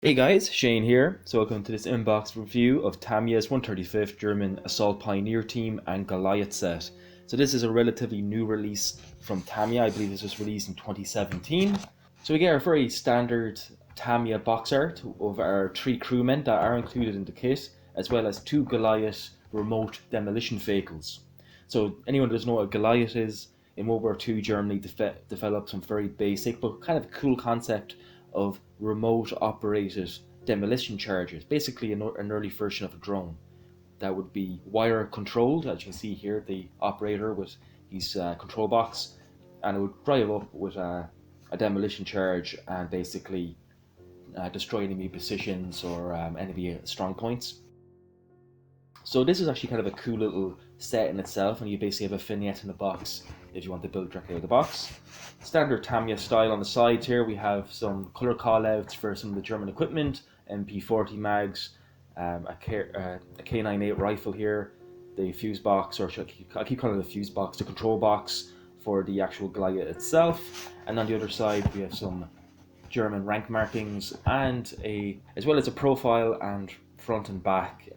Hey guys, Shane here. So welcome to this inbox review of Tamiya's 135th German Assault Pioneer Team and Goliath set. So this is a relatively new release from Tamiya. I believe this was released in 2017. So we get our very standard Tamiya box art of our 3 crewmen that are included in the kit, as well as 2 Goliath remote demolition vehicles. So anyone who doesn't know what a Goliath is, in World War II Germany developed some very basic but kind of cool concept of remote operated demolition charges, basically an early version of a drone that would be wire controlled, as you can see here, the operator with his control box, and it would drive up with a demolition charge and basically destroy enemy positions or enemy strong points. So this is actually kind of a cool little set in itself, and you basically have a vignette in the box if you want to build directly out of the box. Standard Tamiya style on the sides here, we have some colour callouts for some of the German equipment, MP40 mags, a K98 rifle here, the fuse box, or I keep calling it the fuse box, the control box for the actual Goliath itself, and on the other side we have some German rank markings and as well as a profile and front and back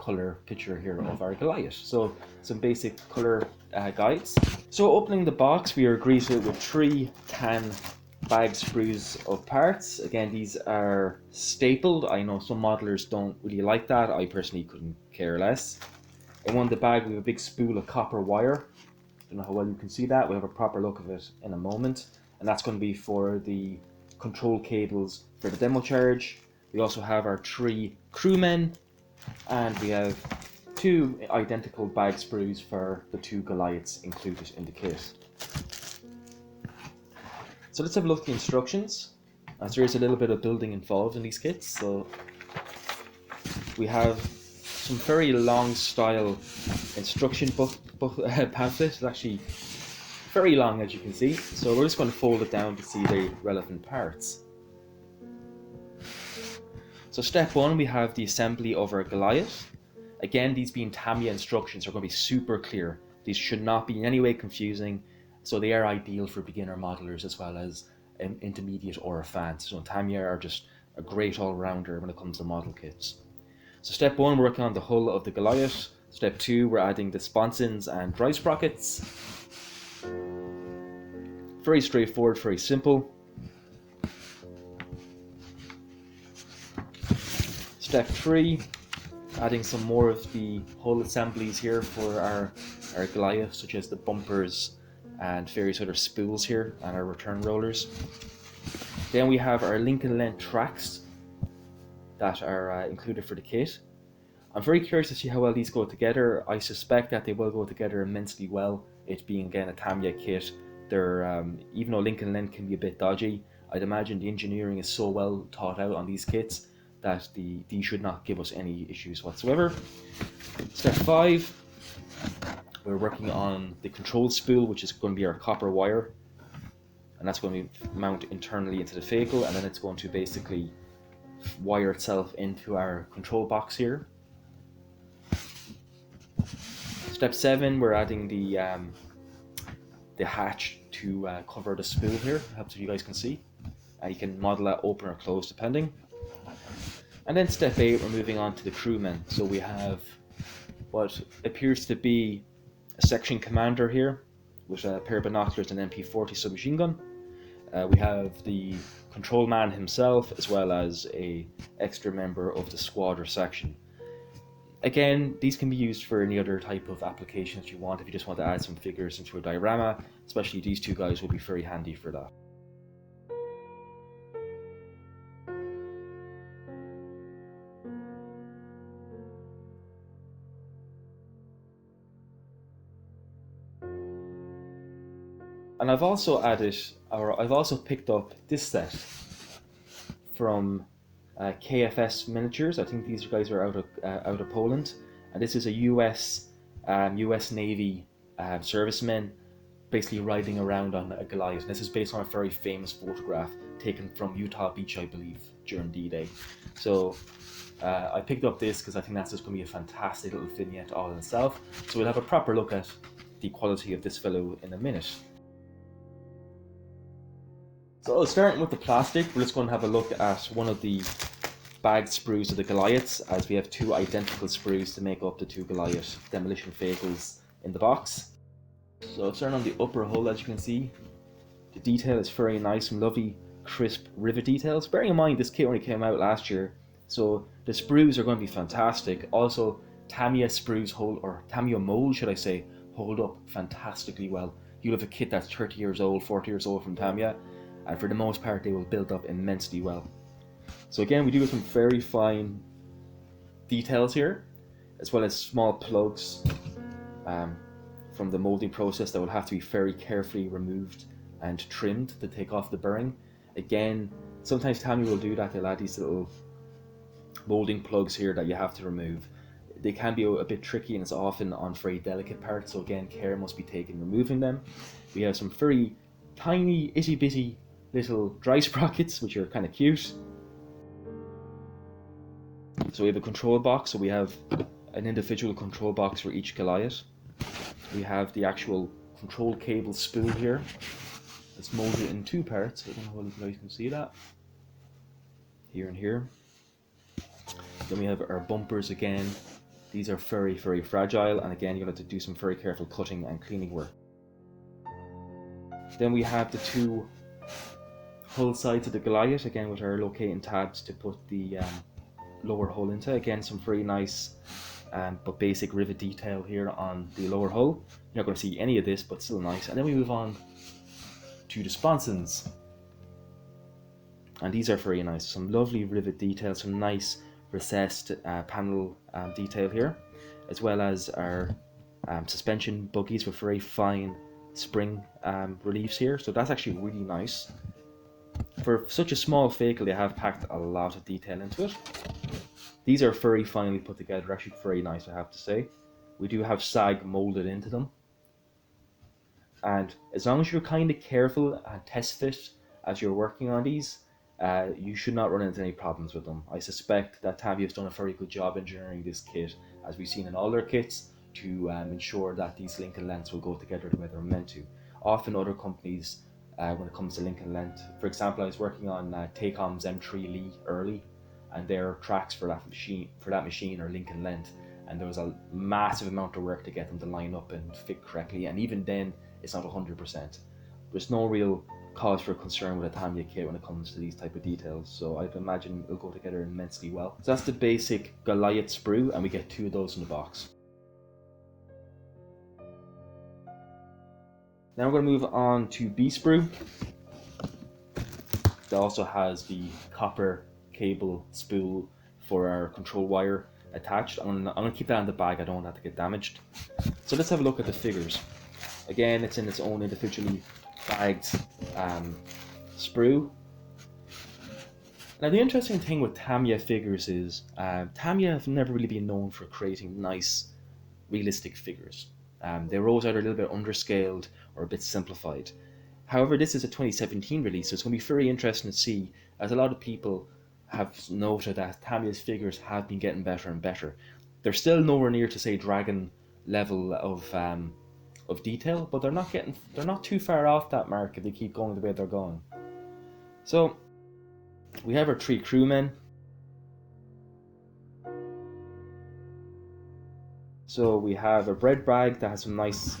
colour picture here of our Goliath. So some basic colour guides. So opening the box, we are greeted with 3 tan bag sprues of parts. Again, these are stapled. I know some modelers don't really like that. I personally couldn't care less. In one of the bag we have a big spool of copper wire. Don't know how well you can see that. We'll have a proper look of it in a moment. And that's going to be for the control cables for the demo charge. We also have our 3 crewmen, and we have 2 identical bag sprues for the 2 Goliaths included in the kit. So let's have a look at the instructions, as there is a little bit of building involved in these kits. So we have some very long style instruction pamphlet. It's actually very long, as you can see. So we're just going to fold it down to see the relevant parts. So step 1, we have the assembly of our Goliath. Again, these being Tamiya instructions are going to be super clear. These should not be in any way confusing, so they are ideal for beginner modelers as well as intermediate or advanced. So Tamiya are just a great all-rounder when it comes to model kits. So step 1, we're working on the hull of the Goliath. Step 2, we're adding the sponsons and drive sprockets. Very straightforward, very simple. Step 3, adding some more of the hull assemblies here for our Goliath, such as the bumpers and various other spools here and our return rollers. Then we have our Lincoln length tracks that are included for the kit. I'm very curious to see how well these go together. I suspect that they will go together immensely well, it being again a Tamiya kit. They're, even though Lincoln length can be a bit dodgy, I'd imagine the engineering is so well thought out on these kits that these should not give us any issues whatsoever. Step 5, we're working on the control spool, which is going to be our copper wire, and that's going to mount internally into the vehicle, and then it's going to basically wire itself into our control box here. Step 7, we're adding the hatch to cover the spool here. Perhaps you guys can see. You can model that open or closed depending. And then step 8, we're moving on to the crewmen. So we have what appears to be a section commander here with a pair of binoculars and MP40 submachine gun. We have the control man himself, as well as a extra member of the squad or section. Again, these can be used for any other type of applications you want. If you just want to add some figures into a diorama, especially these 2 guys will be very handy for that. And I've also picked up this set from KFS Miniatures. I think these guys are out of Poland, and this is a US Navy servicemen basically riding around on a Goliath. And this is based on a very famous photograph taken from Utah Beach, I believe, during D-Day. So I picked up this because I think that's just going to be a fantastic little vignette all in itself. So we'll have a proper look at the quality of this fellow in a minute. So starting with the plastic, we're just going to have a look at one of the bagged sprues of the Goliaths, as we have two identical sprues to make up the two Goliath demolition vehicles in the box. So starting on the upper hull, as you can see, the detail is very nice, some lovely crisp rivet details. Bearing in mind this kit only came out last year, so the sprues are going to be fantastic. Also, Tamiya sprues hold, or Tamiya mold should I say, hold up fantastically well. You'll have a kit that's 30 years old, 40 years old from Tamiya, and for the most part they will build up immensely well. So again, we do have some very fine details here, as well as small plugs from the molding process that will have to be very carefully removed and trimmed to take off the bearing. Again, sometimes Tamiya will do that. They'll add these little molding plugs here that you have to remove. They can be a bit tricky, and it's often on very delicate parts, so again, care must be taken removing them. We have some very tiny, itty bitty little dry sprockets, which are kind of cute. So we have a control box, so we have an individual control box for each Goliath. We have the actual control cable spool here. It's molded in two parts. I don't know if you guys can see that. Here and here. Then we have our bumpers again. These are very, very fragile, and again, you're going to have to do some very careful cutting and cleaning work. Then we have the two hull sides of the Goliath, again with our locating tabs to put the lower hull into. Again, some very nice but basic rivet detail here on the lower hull. You're not going to see any of this, but still nice. And then we move on to the sponsons. And these are very nice. Some lovely rivet detail, some nice recessed panel detail here, as well as our suspension buggies with very fine spring reliefs here. So that's actually really nice. For such a small vehicle, they have packed a lot of detail into it. These are very finely put together, actually very nice, I have to say. We do have sag molded into them. And as long as you're kind of careful and test fit as you're working on these, you should not run into any problems with them. I suspect that Tamiya has done a very good job engineering this kit, as we've seen in all their kits, to ensure that these link and lengths will go together the way they're meant to. Often other companies, when it comes to link and length, for example, I was working on Taycom's M3 Lee early, and their tracks for that machine are link and length, and there was a massive amount of work to get them to line up and fit correctly, and even then it's not 100%. There's no real cause for concern with a Tamiya kit when it comes to these type of details, so I'd imagine it'll go together immensely well. So that's the basic Goliath sprue, and we get two of those in the box. Now we're going to move on to B sprue. That also has the copper cable spool for our control wire attached. I'm going to keep that in the bag, I don't want that to get damaged. So let's have a look at the figures. Again, it's in its own individually bagged sprue. Now the interesting thing with Tamiya figures is Tamiya have never really been known for creating nice, realistic figures. They're always either a little bit underscaled or a bit simplified. However, this is a 2017 release, so it's going to be very interesting to see, as a lot of people have noted that Tamiya's figures have been getting better and better. They're still nowhere near to say Dragon level of detail, but they're not too far off that mark if they keep going the way they're going. So we have our three crewmen. So we have a bread bag that has some nice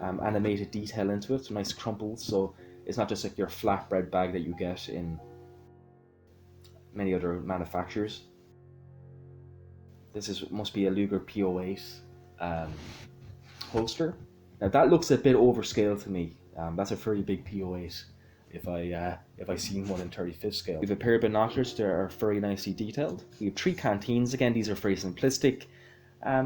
animated detail into it, some nice crumples, so it's not just like your flat bread bag that you get in many other manufacturers. This must be a Luger PO8 holster. Now that looks a bit overscaled to me. That's a very big PO8 if I seen one in 35th scale. We have a pair of binoculars that are very nicely detailed. We have three canteens. Again, these are very simplistic.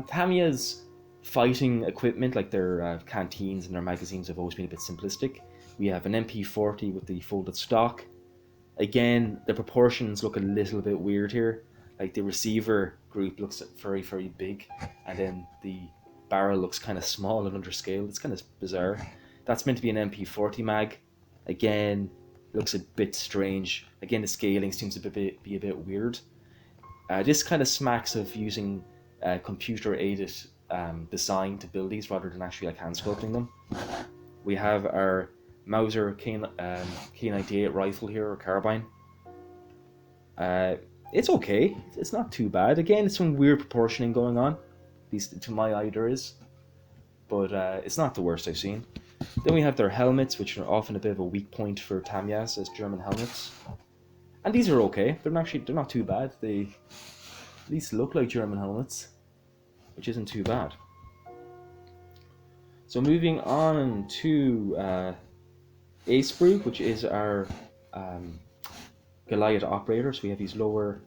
Tamiya's fighting equipment, like their canteens and their magazines, have always been a bit simplistic. We have an MP40 with the folded stock. Again, the proportions look a little bit weird here. Like the receiver group looks very, very big, and then the barrel looks kind of small and underscaled. It's kind of bizarre. That's meant to be an MP40 mag. Again, looks a bit strange. Again, the scaling seems to be a bit weird. This kind of smacks of using computer-aided design to build these rather than actually like hand sculpting them. We have our Mauser K98 rifle here, or carbine. It's okay. It's not too bad. Again, it's some weird proportioning going on. At least to my eye there is. But it's not the worst I've seen. Then we have their helmets, which are often a bit of a weak point for Tamiyas as German helmets. And these are okay. They're not too bad. They at least look like German helmets, which isn't too bad. So moving on to A Sprue, which is our Goliath operator. So we have his lower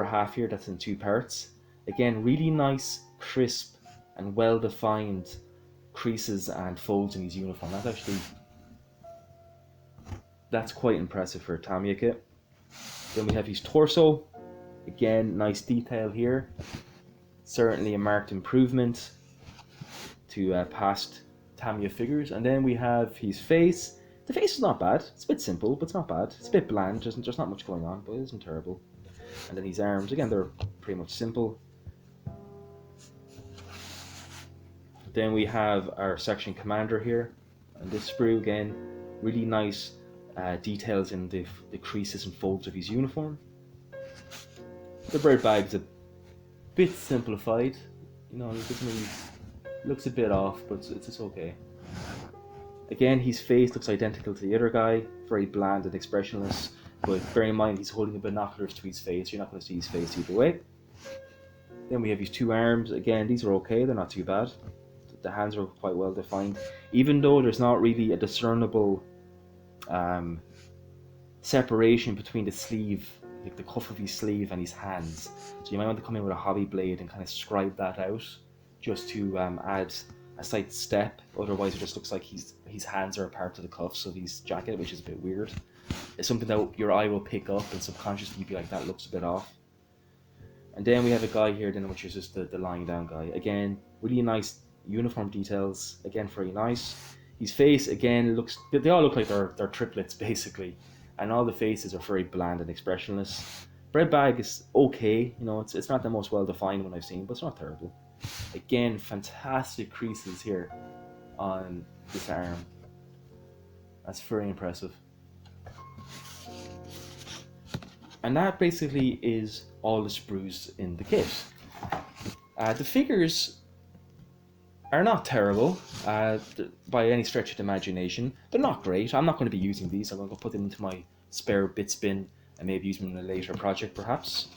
half here that's in two parts. Again, really nice, crisp, and well-defined creases and folds in his uniform. That's quite impressive for a Tamiya kit. Then we have his torso. Again, nice detail here. Certainly a marked improvement to past Tamiya figures. And then we have his face. The face is not bad. It's a bit simple, but it's not bad. It's a bit bland. There's not much going on, but it isn't terrible. And then his arms. Again, they're pretty much simple. Then we have our section commander here. And this sprue, again, really nice details in the creases and folds of his uniform. The bread bag's a bit simplified. You know, it doesn't really, looks a bit off, but it's okay. Again, his face looks identical to the other guy, very bland and expressionless, but bear in mind he's holding the binoculars to his face. You're not going to see his face either way. Then we have his two arms. Again, these are okay, they're not too bad. The hands are quite well defined, even though there's not really a discernible separation between the sleeve, like the cuff of his sleeve, and his hands. So you might want to come in with a hobby blade and kind of scribe that out, just to add a slight step. Otherwise, it just looks like his hands are a part of the cuffs of his jacket, which is a bit weird. It's something that your eye will pick up, and subconsciously you'd be like, that looks a bit off. And then we have a guy here, then, which is just the lying down guy. Again, really nice uniform details. Again, very nice. His face, again, they all look like they're triplets, basically. And all the faces are very bland and expressionless. Bread bag is okay, you know, it's not the most well defined one I've seen, but it's not terrible. Again, fantastic creases here on this arm. That's very impressive. And that basically is all the sprues in the kit. The figures are not terrible by any stretch of the imagination. They're not great. I'm not going to be using these. I'm going to put them into my spare bits bin and maybe use them in a later project perhaps.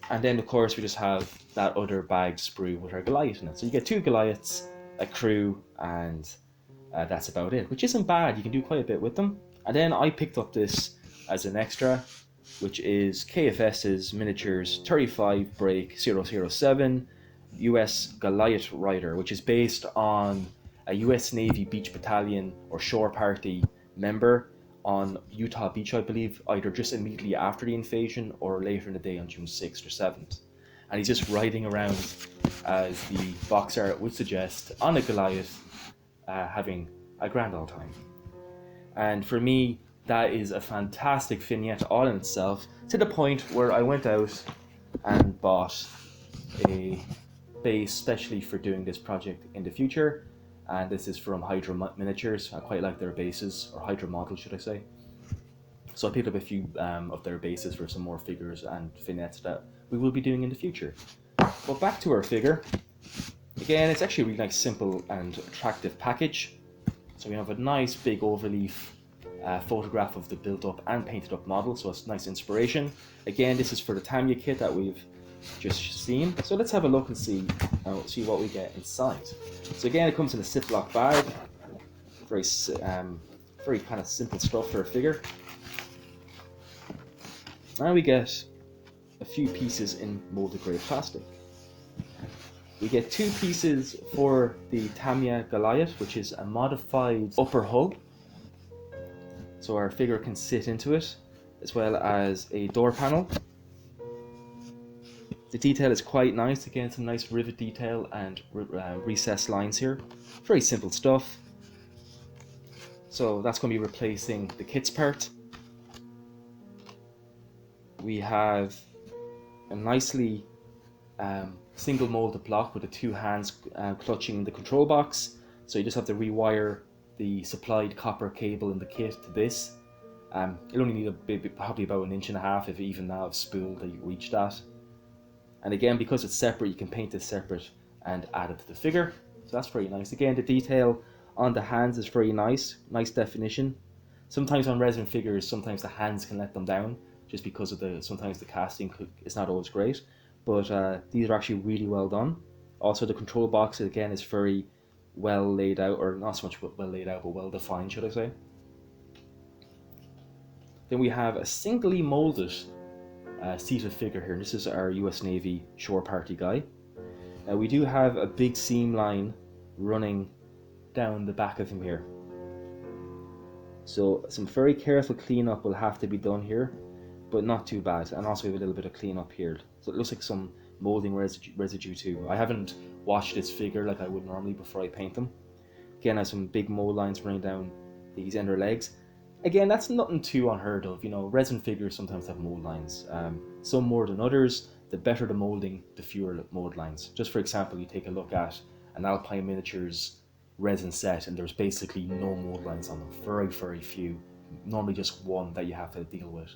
And then of course we just have that other bagged sprue with our Goliath in it. So you get two Goliaths, a crew, and that's about it, which isn't bad. You can do quite a bit with them. And then I picked up this as an extra, which is KFS's Miniatures 35 Break 007 US Goliath Rider, which is based on a US Navy beach battalion or shore party member on Utah Beach, I believe, either just immediately after the invasion or later in the day on June 6th or 7th. And he's just riding around, as the box art would suggest, on a Goliath, having a grand old time. And for me, that is a fantastic vignette all in itself, to the point where I went out and bought a base specially for doing this project in the future. And this is from Hydra Miniatures. I quite like their bases, or Hydra models should I say. So I picked up a few of their bases for some more figures and vignettes that we will be doing in the future. But back to our figure. Again, it's actually a really nice, simple and attractive package. So we have a nice big overleaf photograph of the built up and painted up model, so it's nice inspiration. Again, this is for the Tamiya kit that we've just seen. So let's have a look and see what we get inside. So again, it comes in a Ziploc bag. Very kind of simple stuff for a figure. Now we get a few pieces in molded grade plastic. We get two pieces for the Tamiya Goliath, which is a modified upper hull, so our figure can sit into it, as well as a door panel. The detail is quite nice. Again, some nice rivet detail and recessed lines here. Very simple stuff. So that's going to be replacing the kit's part. We have a nicely single molded block with the two hands clutching the control box. So you just have to rewire the supplied copper cable in the kit to this. It'll only need a bit, probably about 1.5 inches, if even that, of spool that you reach that. And again, because it's separate, you can paint it separate and add it to the figure. So that's very nice. Again, the detail on the hands is very nice definition. Sometimes on resin figures, sometimes the hands can let them down just because of sometimes the casting is not always great. But these are actually really well done. Also, the control box, again, is very well laid out, or not so much well laid out, but well defined, should I say. Then we have a singly molded seated figure here. This is our US Navy shore party guy. We do have a big seam line running down the back of him here. So some very careful cleanup will have to be done here, but not too bad. And also we have a little bit of cleanup here. So it looks like some molding residue too. I haven't washed this figure like I would normally before I paint them. Again, I have some big mold lines running down these inner legs. Again, that's nothing too unheard of. You know, resin figures sometimes have mold lines. Some more than others. The better the molding, the fewer mold lines. Just for example, you take a look at an Alpine Miniatures resin set and there's basically no mold lines on them. Very, very few. Normally just one that you have to deal with.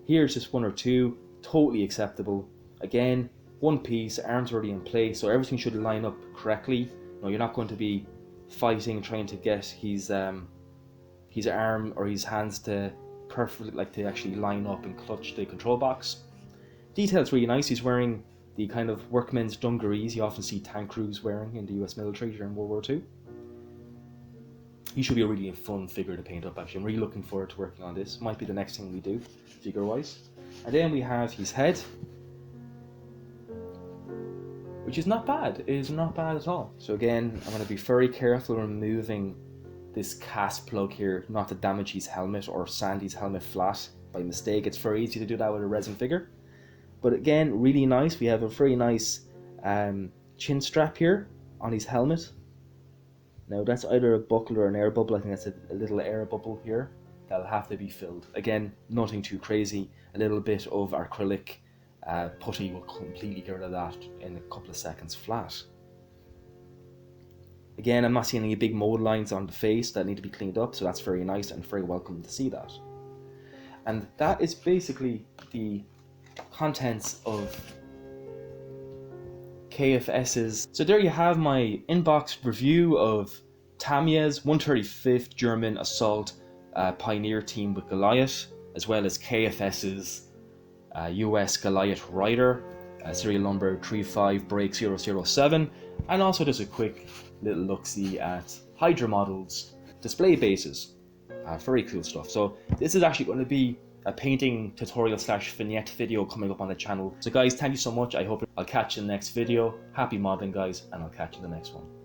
Here's just 1 or 2, totally acceptable. Again, one piece, arms already in place, so everything should line up correctly. You know, you're not going to be fighting, trying to get his arm or his hands to perfectly, like, to actually line up and clutch the control box. Detail's really nice. He's wearing the kind of workmen's dungarees you often see tank crews wearing in the US military during World War II. He should be a really fun figure to paint up, actually. I'm really looking forward to working on this. Might be the next thing we do, figure-wise. And then we have his head, which is not bad. It is not bad at all. So again, I'm going to be very careful removing this cast plug here, not to damage his helmet or sand his helmet flat by mistake. It's very easy to do that with a resin figure. But again, really nice. We have a very nice chin strap here on his helmet. Now that's either a buckle or an air bubble. I think that's a little air bubble here that'll have to be filled. Again, nothing too crazy. A little bit of acrylic putty will completely get rid of that in a couple of seconds flat. Again, I'm not seeing any big mold lines on the face that need to be cleaned up, so that's very nice and very welcome to see that. And that is basically the contents of KFS's. So there you have my inbox review of Tamiya's 135th German Assault Pioneer team with Goliath, as well as KFS's US Goliath Rider, serial number 35 break 007, and also just a quick little look-see at Hydra models, display bases. Very cool stuff. So this is actually going to be a painting tutorial / vignette video coming up on the channel. So guys, thank you so much. I'll catch you in the next video. Happy modeling, guys, and I'll catch you in the next one.